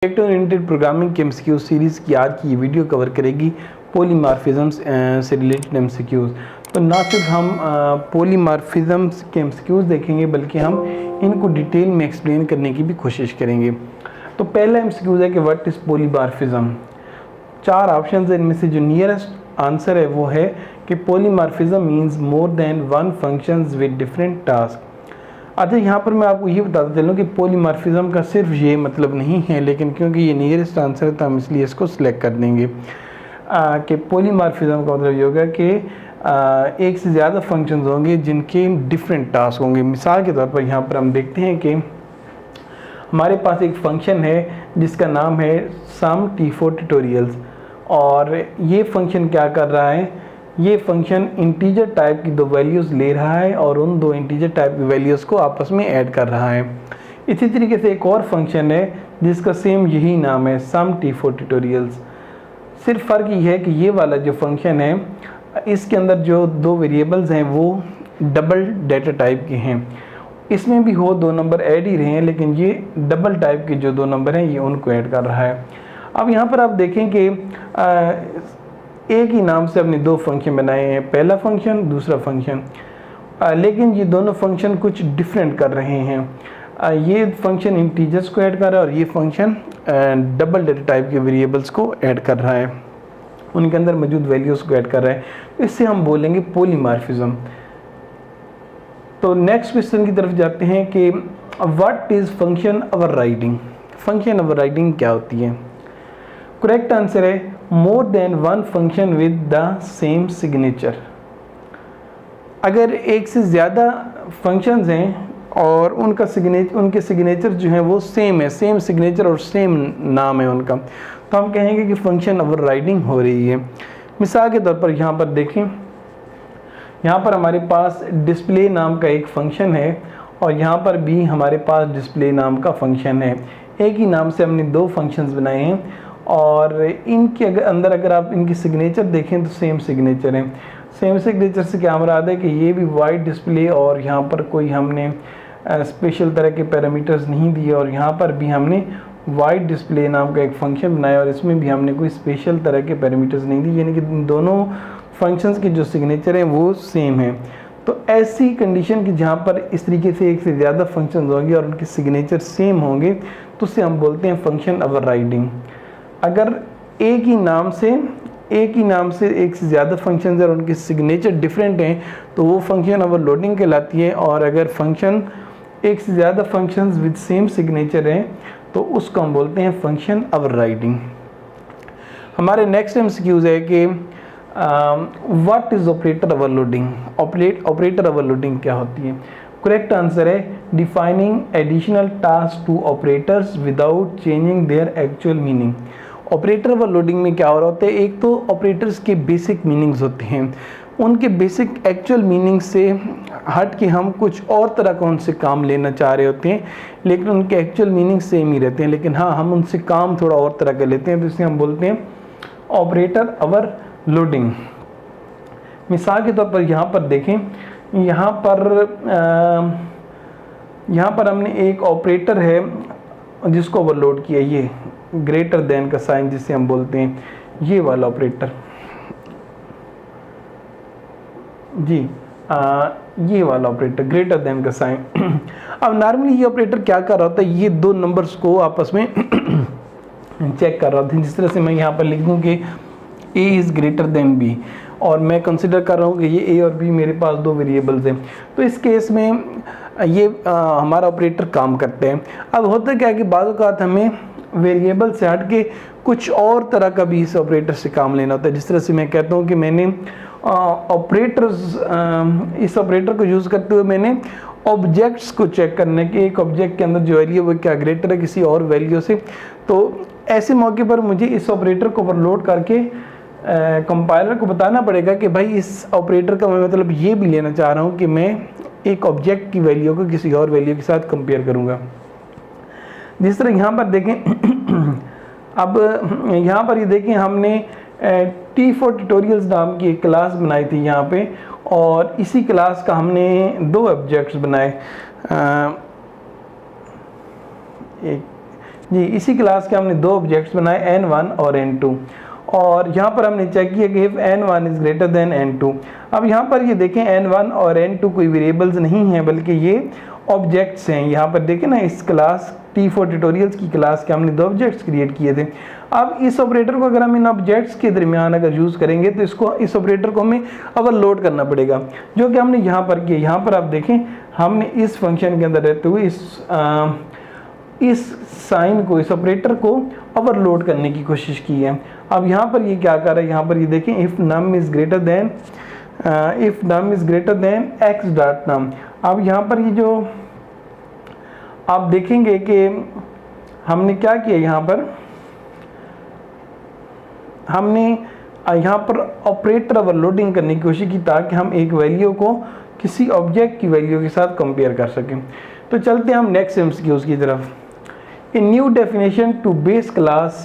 Object oriented programming के MCQ series की आज की वीडियो कवर करेगी पॉलीमॉर्फिज्म्स से रिलेटेड एमसीक्यूज़। तो ना सिर्फ हम पॉलीमॉर्फिज्म्स के एमसीक्यूज़ देखेंगे बल्कि हम इनको डिटेल में एक्सप्लेन करने की भी कोशिश करेंगे। तो पहला एमसीक्यूज़ है कि व्हाट इज़ पॉलीमॉर्फिज्म। चार ऑप्शन है, इनमें से जो नियरेस्ट आंसर है वो है कि polymorphism means more than one functions with different task. अच्छा, यहाँ पर मैं आपको ये बताता चलूँ कि पॉलीमॉर्फिज्म का सिर्फ ये मतलब नहीं है, लेकिन क्योंकि ये नियरेस्ट आंसर है तो हम इसलिए इसको सिलेक्ट कर देंगे कि पॉलीमॉर्फिज्म का मतलब ये होगा कि एक से ज़्यादा फंक्शंस होंगे जिनके डिफरेंट टास्क होंगे। मिसाल के तौर पर यहाँ पर हम देखते हैं कि हमारे पास एक फंक्शन है जिसका नाम है सम T4 ट्यूटोरियल्स, और ये फंक्शन क्या कर रहा है, ये फंक्शन इंटीजर टाइप की दो वैल्यूज़ ले रहा है और उन दो इंटीजर टाइप की वैल्यूज़ को आपस में ऐड कर रहा है। इसी तरीके से एक और फंक्शन है जिसका सेम यही नाम है सम T4 ट्यूटोरियल्स। सिर्फ फ़र्क ये है कि ये वाला जो फंक्शन है इसके अंदर जो दो वेरिएबल्स हैं वो डबल डेटा टाइप के हैं। इसमें भी हो दो नंबर ऐड ही रहे हैं, लेकिन ये डबल टाइप के जो दो नंबर हैं ये उनको ऐड कर रहा है। अब यहाँ पर आप देखें कि एक ही नाम से हमने दो फंक्शन बनाए हैं, पहला फंक्शन दूसरा फंक्शन, लेकिन ये दोनों फंक्शन कुछ डिफरेंट कर रहे हैं। ये फंक्शन इंटीजर्स को ऐड कर रहा है और ये फंक्शन डबल डेटा टाइप के वेरिएबल्स को ऐड कर रहा है, उनके अंदर मौजूद वैल्यूज़ को ऐड कर रहा है। तो इससे हम बोलेंगे पॉलीमॉर्फिज्म। तो नेक्स्ट क्वेश्चन की तरफ जाते हैं कि what is function overriding. Function overriding क्या होती है? करेक्ट आंसर है मोर than one function with the same signature. अगर एक से ज़्यादा फंक्शंस हैं और उनके सिग्नेचर जो हैं वो सेम है, सेम सिग्नेचर और सेम नाम है उनका, तो हम कहेंगे कि फंक्शन ओवरराइडिंग हो रही है। मिसाल के तौर पर यहाँ पर देखें, यहाँ पर हमारे पास डिस्प्ले नाम का एक फंक्शन है और यहाँ पर भी हमारे पास डिस्प्ले नाम का फंक्शन है। एक ही नाम से हमने दो फंक्शंस बनाए हैं और इनके अंदर अगर आप इनकी सिग्नेचर देखें तो सेम सिग्नेचर है। सेम सिग्नेचर से क्या मुराद है कि ये भी वाइट डिस्प्ले और यहाँ पर कोई हमने स्पेशल तरह के पैरामीटर्स नहीं दिए, और यहाँ पर भी हमने वाइट डिस्प्ले नाम का एक फंक्शन बनाया और इसमें भी हमने कोई स्पेशल तरह के पैरामीटर्स नहीं दिए, यानी कि दोनों फंक्शंस के जो सिग्नेचर हैं वो सेम हैं। तो ऐसी कंडीशन की जहाँ पर इस तरीके से एक से ज़्यादा फंक्शंस होंगे और उनके सिग्नेचर सेम होंगे तो उससे हम बोलते हैं फंक्शन ओवरराइडिंग। अगर एक ही नाम से एक से ज़्यादा फंक्शंस और उनके सिग्नेचर डिफरेंट हैं तो वो फंक्शन ओवरलोडिंग कहलाती है, और अगर फंक्शन एक से ज़्यादा फंक्शंस विद सेम सिग्नेचर हैं तो उसको हम बोलते हैं फंक्शन ओवरराइडिंग। हमारे नेक्स्ट एमसीक्यूज़ है कि what is operator overloading. Operator overloading क्या होती है? करेक्ट आंसर है defining additional task to operators without changing their actual meaning. Operator overloading में क्या हो रहा होता है, एक तो ऑपरेटर्स के बेसिक मीनिंग्स होते हैं, उनके बेसिक एक्चुअल मीनिंग से हट के हम कुछ और तरह का उनसे काम लेना चाह रहे होते हैं, लेकिन उनके एक्चुअल मीनिंग सेम ही रहते हैं, लेकिन हाँ हम उनसे काम थोड़ा और तरह का लेते हैं, तो इसे हम बोलते हैं ऑपरेटर ओवरलोडिंग। मिसाल के तौर पर यहाँ पर देखें, यहाँ पर हमने एक ऑपरेटर है जिसको ओवरलोड किया, ये ग्रेटर देन का साइन जिसे हम बोलते हैं, ये वाला ऑपरेटर जी, ये वाला ऑपरेटर ग्रेटर देन का साइन। अब नॉर्मली ये ऑपरेटर क्या कर रहा होता है, ये दो नंबर्स को आपस में चेक कर रहा था। जिस तरह से मैं यहाँ पर लिख दूँ कि a is greater then b, और मैं कंसिडर कर रहा हूँ कि ये a और b मेरे पास दो वेरिएबल्स हैं, तो इस केस में ये हमारा ऑपरेटर काम करते हैं। अब होता क्या है कि बाद औक़ात हमें वेरिएबल से हट के कुछ और तरह का भी इस ऑपरेटर से काम लेना होता है। जिस तरह से मैं कहता हूँ कि मैंने इस ऑपरेटर को यूज़ करते हुए मैंने ऑब्जेक्ट्स को चेक करने के, एक ऑब्जेक्ट के अंदर जो वैल्यू वो क्या ग्रेटर है किसी और वैल्यू से, तो ऐसे मौके पर मुझे इस ऑपरेटर को ओवरलोड करके कंपाइलर को बताना पड़ेगा कि भाई इस ऑपरेटर का मैं मतलब ये भी लेना चाह रहा हूँ कि मैं एक ऑब्जेक्ट की वैल्यू को किसी और वैल्यू के साथ कंपेयर करूँगा। जिस तरह यहाँ पर देखें अब यहाँ पर ये देखें, हमने T4 ट्यूटोरियल्स नाम की एक क्लास बनाई थी यहाँ पे, और इसी क्लास का हमने दो ऑब्जेक्ट्स बनाए, एक जी इसी क्लास के हमने दो ऑब्जेक्ट्स बनाए n1 और n2, और यहाँ पर हमने चेक किया कि if n1 is greater than n2। अब यहाँ पर ये देखें n1 और n2 कोई वेरिएबल्स नहीं हैं बल्कि ये ऑब्जेक्ट्स हैं। यहाँ पर देखें ना, इस क्लास T4 ट्यूटोरियल्स की क्लास के हमने दो ऑब्जेक्ट्स क्रिएट किए थे। अब इस ऑपरेटर को अगर हम इन ऑब्जेक्ट्स के दरमियान अगर यूज़ करेंगे तो इस ऑपरेटर को हमें ओवरलोड करना पड़ेगा, जो कि हमने यहाँ पर किया। यहाँ पर आप देखें हमने इस फंक्शन के अंदर रहते हुए इस साइन को, इस ऑपरेटर को ओवरलोड करने की कोशिश की है। अब यहाँ पर ये क्या कर रहा है, यहाँ पर ये देखें if num is greater than X dot num. अब यहाँ पर ये जो आप देखेंगे कि हमने क्या किया, यहाँ पर हमने यहाँ पर ऑपरेटर ओवरलोडिंग करने की कोशिश की ताकि हम एक वैल्यू को किसी ऑब्जेक्ट की वैल्यू के साथ कंपेयर कर सकें। तो चलते हैं हम नेक्स्ट एमसीक्यूज की तरफ। A new definition to base class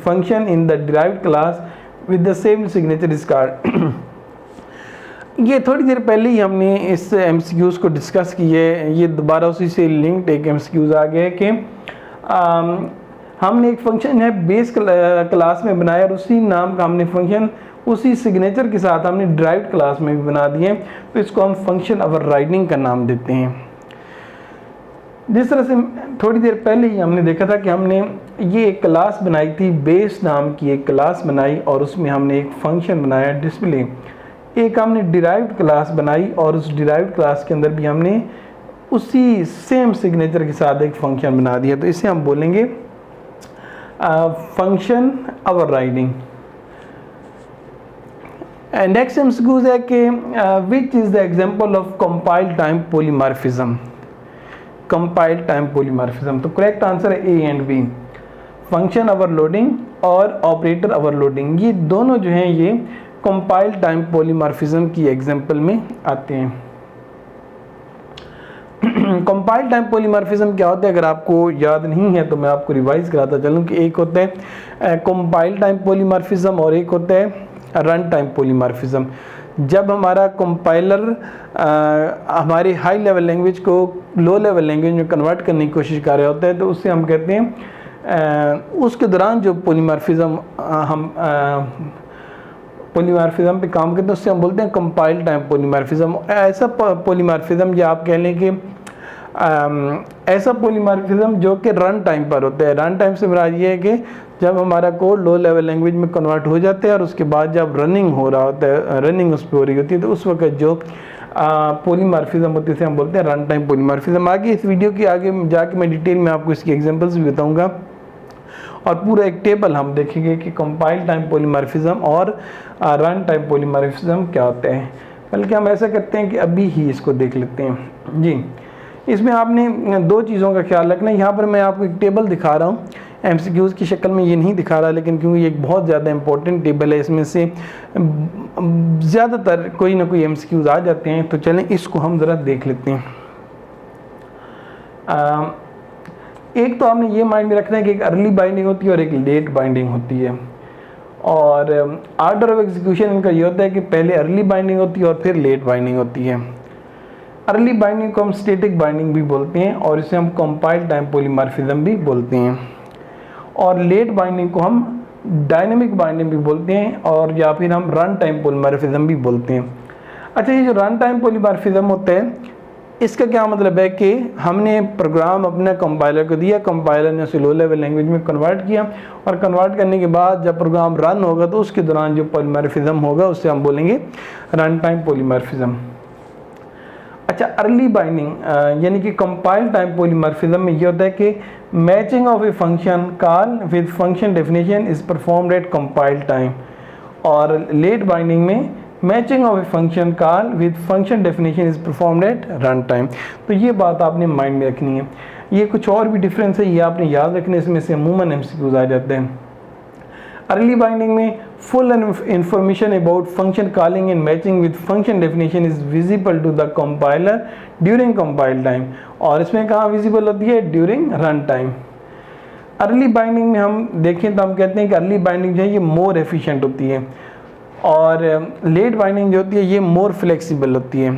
function in the derived class with the same signature is called ये थोड़ी देर पहले ही हमने इस एमसीक्यूज को डिस्कस की है। ये दोबारा उसी से लिंक्ड एक एमसीक्यूज आ गया है कि हमने एक फंक्शन है बेस क्लास में बनाया और उसी नाम का हमने फंक्शन उसी सिग्नेचर के साथ हमने डिराइव्ड क्लास में भी बना दिए, तो इसको हम फंक्शन ओवरराइडिंग का नाम देते हैं। जिस तरह से थोड़ी देर पहले ही हमने देखा था कि हमने ये एक क्लास बनाई थी, बेस नाम की एक क्लास बनाई और उसमें हमने एक फंक्शन बनाया डिस्प्ले। एक हमने डिराइव्ड क्लास बनाई और उस डिराइव्ड क्लास के अंदर भी हमने उसी सेम सिग्नेचर के साथ एक फंक्शन बना दिया, तो इसे हम बोलेंगे फंक्शन ओवरराइडिंग। नेक्स्ट एमसीक्यूज है कि which is the example of compile time polymorphism. Compile time polymorphism, तो करेक्ट आंसर है A and B, function overloading और ऑपरेटर ओवरलोडिंग। ये दोनों जो हैं ये कंपाइल टाइम पॉलीमॉर्फिज्म की एग्जांपल में आते हैं। कंपाइल टाइम पॉलीमॉर्फिज्म क्या होता है, अगर आपको याद नहीं है तो मैं आपको रिवाइज कराता चलूँ कि एक होता है कंपाइल टाइम पॉलीमॉर्फिज्म और एक होता है रन टाइम पॉलीमॉर्फिज्म। जब हमारा कंपाइलर हमारी हाई लेवल लैंग्वेज को लो लेवल लैंग्वेज में कन्वर्ट करने की कोशिश कर रहा होता है तो उससे हम कहते हैं उसके दौरान जो पॉलीमॉर्फिज्म हम पॉलीमॉर्फिज्म पे काम करते हैं उससे हम बोलते हैं कंपाइल टाइम पॉलीमॉर्फिज्म। ऐसा पॉलीमॉर्फिज्म या आप कह लें कि ऐसा पॉलीमॉर्फिज्म जो कि रन टाइम पर होता है। रन टाइम से मेरा ये है कि जब हमारा कोड लो लेवल लैंग्वेज में कन्वर्ट हो जाता है और उसके बाद जब रनिंग हो रहा होता है, रनिंग उस पर हो रही होती है, तो उस वक्त जो पॉलीमॉर्फिज्म होती है उसे हम बोलते हैं रन टाइम पॉलीमॉर्फिज्म। आगे इस वीडियो के आगे जाके मैं डिटेल में आपको इसकी एग्जांपल्स भी बताऊंगा और पूरा एक टेबल हम देखेंगे कि कंपाइल टाइम पॉलीमॉर्फिज्म और रन टाइम पॉलीमॉर्फिज्म क्या होता है। बल्कि हम ऐसा करते हैं कि अभी ही इसको देख लेते हैं। जी, इसमें आपने दो चीज़ों का ख्याल रखना है। यहाँ पर मैं आपको एक टेबल दिखा रहा हूँ, एमसीक्यूज़ की शक्ल में ये नहीं दिखा रहा, लेकिन क्योंकि ये एक बहुत ज़्यादा इंपॉर्टेंट टेबल है, इसमें से ज़्यादातर कोई ना कोई एमसीक्यूज़ आ जाते हैं, तो चलें इसको हम ज़रा देख लेते हैं। एक तो आपने ये माइंड में रखना है कि एक अर्ली बाइंडिंग होती है और एक लेट बाइंडिंग होती है, और आर्डर ऑफ एग्जीक्यूशन इनका ये होता है कि पहले अर्ली बाइंडिंग होती है और फिर लेट बाइंडिंग होती है। अर्ली बाइंडिंग को हम स्टैटिक बाइंडिंग भी बोलते हैं और इसे हम कंपाइल टाइम पॉलीमॉर्फिज्म भी बोलते हैं, और लेट बाइंडिंग को हम डायनेमिक बाइंडिंग भी बोलते हैं और या फिर हम रन टाइम पॉलीमॉर्फिज्म भी बोलते हैं। अच्छा, ये जो रन टाइम पॉलीमॉर्फिज्म होता है इसका क्या मतलब है कि हमने प्रोग्राम अपने कंपाइलर को दिया, कंपाइलर ने उसे लो लेवल लैंग्वेज में कन्वर्ट किया और कन्वर्ट करने के बाद जब प्रोग्राम रन होगा तो उसके दौरान जो पॉलीमॉर्फिज्म होगा उससे हम बोलेंगे रन टाइम पॉलीमॉर्फिज्म। अच्छा, अर्ली बाइंडिंग यानी कि कंपाइल टाइम पॉलीमॉर्फिज्म में ये होता है कि matching of a function call with function definition is performed eight compile time, और लेट बाइंडिंग में matching of a function call with function definition is performed eight run time. तो ये बात आपने माइंड में रखनी है। ये कुछ और भी डिफरेंस है, ये आपने याद रखने, इसमें से अमूमन एमसीक्यूज आ जाते हैं। अर्ली बाइंडिंग में full information about function calling and matching with function definition is visible to the compiler during compile time, और इसमें कहाँ visible होती है, during run time। Early binding में हम देखें तो हम कहते हैं कि अर्ली बाइंडिंग जो है ये मोर एफिशिएंट होती है और लेट बाइंडिंग जो होती है ये मोर फ्लेक्सिबल होती है।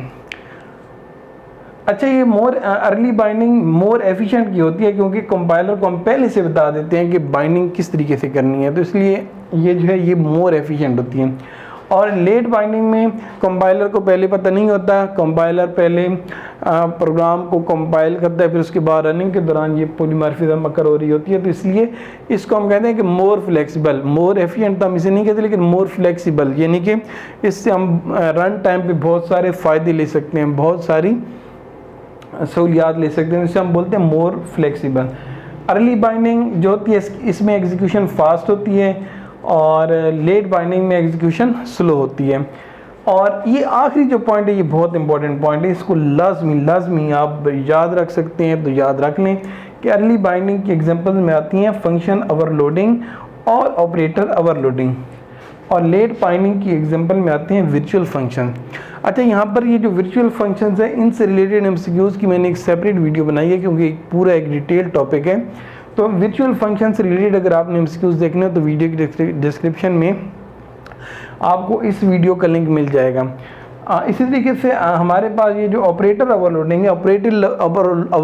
अच्छा, ये मोर अर्ली बाइंडिंग मोर एफिशिएंट की होती है, क्योंकि कंपाइलर को हम पहले से बता देते हैं कि बाइंडिंग किस तरीके से करनी है, तो इसलिए ये जो है ये मोर एफिशिएंट होती है। और लेट बाइंडिंग में कंपाइलर को पहले पता नहीं होता, कंपाइलर पहले प्रोग्राम को कंपाइल करता है, फिर उसके बाद रनिंग के दौरान ये पॉलीमॉर्फिज्म अकर हो रही होती है, तो इसलिए इसको हम कहते हैं कि मोर फ्लेक्सिबल। मोर एफिशिएंट तो हम इसे नहीं कहते, लेकिन मोर फ्लेक्सिबल, यानी कि इससे हम रन टाइम पे बहुत सारे फ़ायदे ले सकते हैं, बहुत सारी सहूलियात ले सकते हैं, जिसे हम बोलते हैं मोर फ्लेक्सिबल। अर्ली बाइंडिंग जो होती है इसमें एग्जीक्यूशन फास्ट होती है, और लेट बाइंडिंग में एग्जीक्यूशन स्लो होती है। और ये आखिरी जो पॉइंट है ये बहुत इंपॉर्टेंट पॉइंट है, इसको लाजमी आप याद रख सकते हैं, तो याद रख लें कि अर्ली बाइंडिंग की एग्जांपल में आती हैं फंक्शन ओवरलोडिंग और ऑपरेटर ओवरलोडिंग, और लेट बाइंडिंग की एग्जांपल में आते हैं वर्चुअल फंक्शन। अच्छा, यहाँ पर ये जो वर्चुअल फंक्शंस है इनसे रिलेटेड एमसीक्यूज़ की मैंने एक सेपरेट वीडियो बनाई है, क्योंकि पूरा एक डिटेल टॉपिक है। तो वर्चुअल फंक्शन से रिलेटेड अगर आपने एमसीक्यूज़ देखने हो तो वीडियो की डिस्क्रिप्शन में आपको इस वीडियो का लिंक मिल जाएगा। इसी तरीके से हमारे पास ये जो ऑपरेटर ओवरलोडिंग है,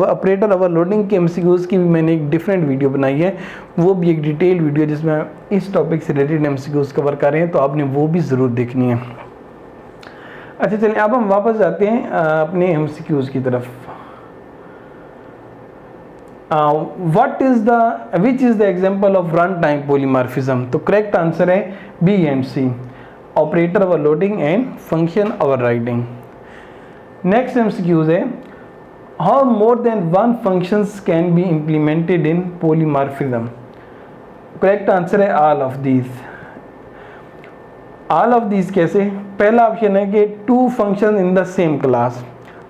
ऑपरेटर ओवरलोडिंग के एमसीक्यूज़ की भी मैंने एक डिफरेंट वीडियो बनाई है, वो भी एक डिटेल वीडियो जिसमें इस टॉपिक से रिलेटेड एमसीक्यूज़ कवर कर रहे हैं, तो आपने वो भी ज़रूर देखनी है। अच्छा चलिए, अब हम वापस जाते हैं अपने एमसीक्यूज़ की तरफ। Which is the example of run time polymorphism? तो करेक्ट आंसर है B and C, operator overloading and function overriding. Next MCQs है, how more than one functions can be implemented in polymorphism? Correct answer है all of these. All of these कैसे? पहला option है कि two function in the same class.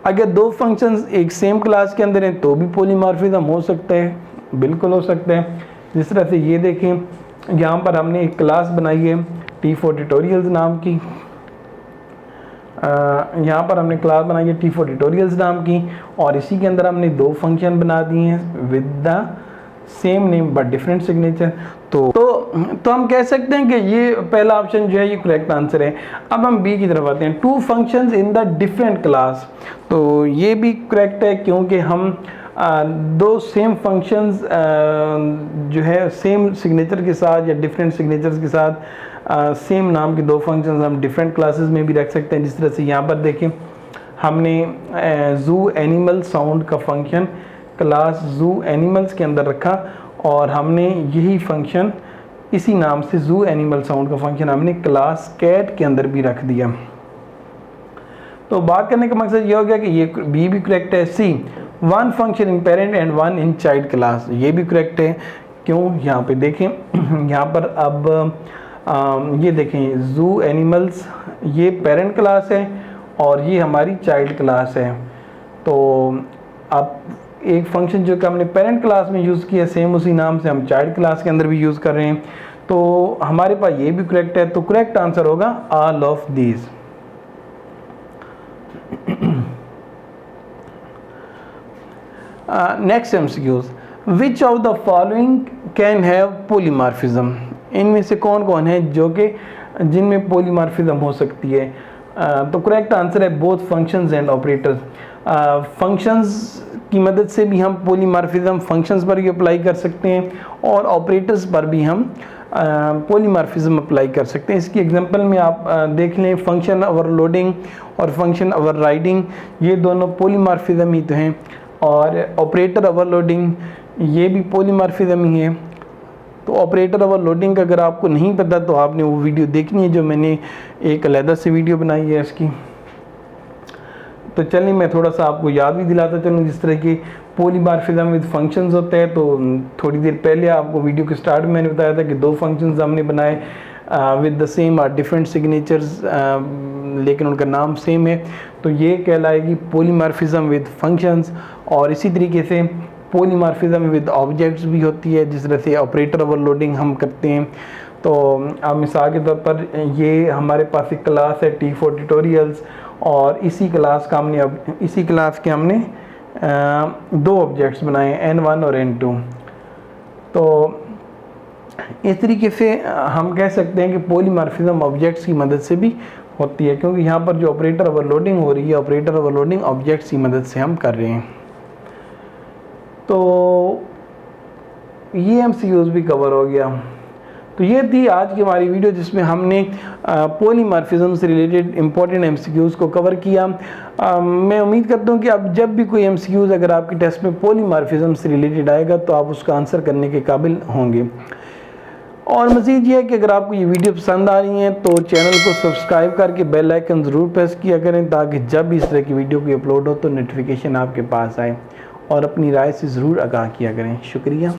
अगर दो functions एक same class के अंदर हैं तो भी पॉलीमॉर्फिज्म हो सकता है, बिल्कुल हो सकता है। जिस तरह से ये देखें, यहाँ पर हमने एक क्लास बनाई है T4 ट्यूटोरियल्स नाम की, यहाँ पर हमने क्लास बनाई है T4 ट्यूटोरियल्स नाम की, और इसी के अंदर हमने दो फंक्शन बना दिए हैं with the same name but different signature. तो हम कह सकते हैं कि ये पहला ऑप्शन जो है ये करेक्ट आंसर है। अब हम बी की तरफ आते हैं, two functions in the different class. तो ये भी करेक्ट है, क्योंकि हम दो सेम फंक्शंस जो है सेम सिग्नेचर के साथ या डिफरेंट सिग्नेचर्स के साथ सेम नाम के दो फंक्शंस हम डिफरेंट क्लासेस में भी रख सकते हैं। जिस तरह से यहाँ पर देखें, हमने जू एनिमल साउंड का फंक्शन क्लास जू एनिमल्स के अंदर रखा, और हमने यही फंक्शन इसी नाम से जू एनिमल साउंड का फंक्शन हमने क्लास कैट के अंदर भी रख दिया। तो बात करने का मकसद ये हो गया कि ये बी भी करेक्ट है। C, one function in parent and one in child class, ये भी करेक्ट है। क्यों? यहाँ पे देखें, यहाँ पर अब ये देखें, जू एनिमल्स ये पेरेंट क्लास है और ये हमारी चाइल्ड क्लास है। तो अब एक फंक्शन जो कि हमने पेरेंट क्लास में यूज़ किया, सेम उसी नाम से हम चाइल्ड क्लास के अंदर भी यूज़ कर रहे हैं, तो हमारे पास ये भी करेक्ट है। तो करेक्ट आंसर होगा all of these. Next MCQs, which of the following can have polymorphism? इनमें से कौन कौन है जो कि जिनमें पॉलीमॉर्फिज्म हो सकती है? तो करेक्ट आंसर है both functions and operators. Functions की मदद से भी हम पॉलीमॉर्फिज्म फंक्शंस पर भी अप्लाई कर सकते हैं, और ऑपरेटर्स पर भी हम पॉलीमॉर्फिज्म अप्लाई कर सकते हैं। इसकी एग्जांपल में आप देख लें, फंक्शन ओवरलोडिंग और फंक्शन ओवरराइडिंग ये दोनों पॉलीमॉर्फिज्म ही तो हैं, और ऑपरेटर ओवरलोडिंग ये भी पॉलीमॉर्फिज्म ही है। तो ऑपरेटर ओवरलोडिंग अगर आपको नहीं पता तो आपने वो वीडियो देखनी है जो मैंने एक अलग से वीडियो बनाई है इसकी। तो चलिए मैं थोड़ा सा आपको याद भी दिलाता चलूँ, जिस तरह की पॉलीमॉर्फिज्म विद फंक्शंस होते हैं। तो थोड़ी देर पहले आपको वीडियो के स्टार्ट में मैंने बताया था कि दो फंक्शंस हमने बनाए विद द सेम और डिफरेंट सिग्नेचर्स, लेकिन उनका नाम सेम है, तो ये कहलाएगी पॉलीमॉर्फिज्म विद फंक्शंस। और इसी तरीके से पॉलीमॉर्फिज्म विद ऑब्जेक्ट्स भी होती है, जिस तरह से ऑपरेटर ओवरलोडिंग हम करते हैं। तो अब मिसाल के तौर पर ये हमारे पास एक क्लास है T4 ट्यूटोरियल्स, और इसी क्लास के हमने दो ऑब्जेक्ट्स बनाए N1 और N2। तो इस तरीके से हम कह सकते हैं कि पॉलीमॉर्फिज्म ऑब्जेक्ट्स की मदद से भी होती है, क्योंकि यहाँ पर जो ऑपरेटर ओवरलोडिंग हो रही है, ऑपरेटर ओवरलोडिंग ऑब्जेक्ट्स की मदद से हम कर रहे हैं। तो ये एमसीक्यूज भी कवर हो गया। तो ये थी आज की हमारी वीडियो जिसमें हमने पॉलीमॉर्फिज्म से रिलेटेड इंपॉर्टेंट एमसीक्यूज को कवर किया। मैं उम्मीद करता हूँ कि अब जब भी कोई एमसीक्यूज अगर आपके टेस्ट में पॉलीमॉर्फिज्म से रिलेटेड आएगा तो आप उसका आंसर करने के काबिल होंगे। और मज़ीद ये है कि अगर आपको ये वीडियो पसंद आ रही है तो चैनल को सब्सक्राइब करके बेल आइकन ज़रूर प्रेस किया करें, ताकि जब भी इस तरह की वीडियो कोई अपलोड हो तो नोटिफिकेशन आपके पास आए, और अपनी राय से ज़रूर आगाह किया करें। शुक्रिया।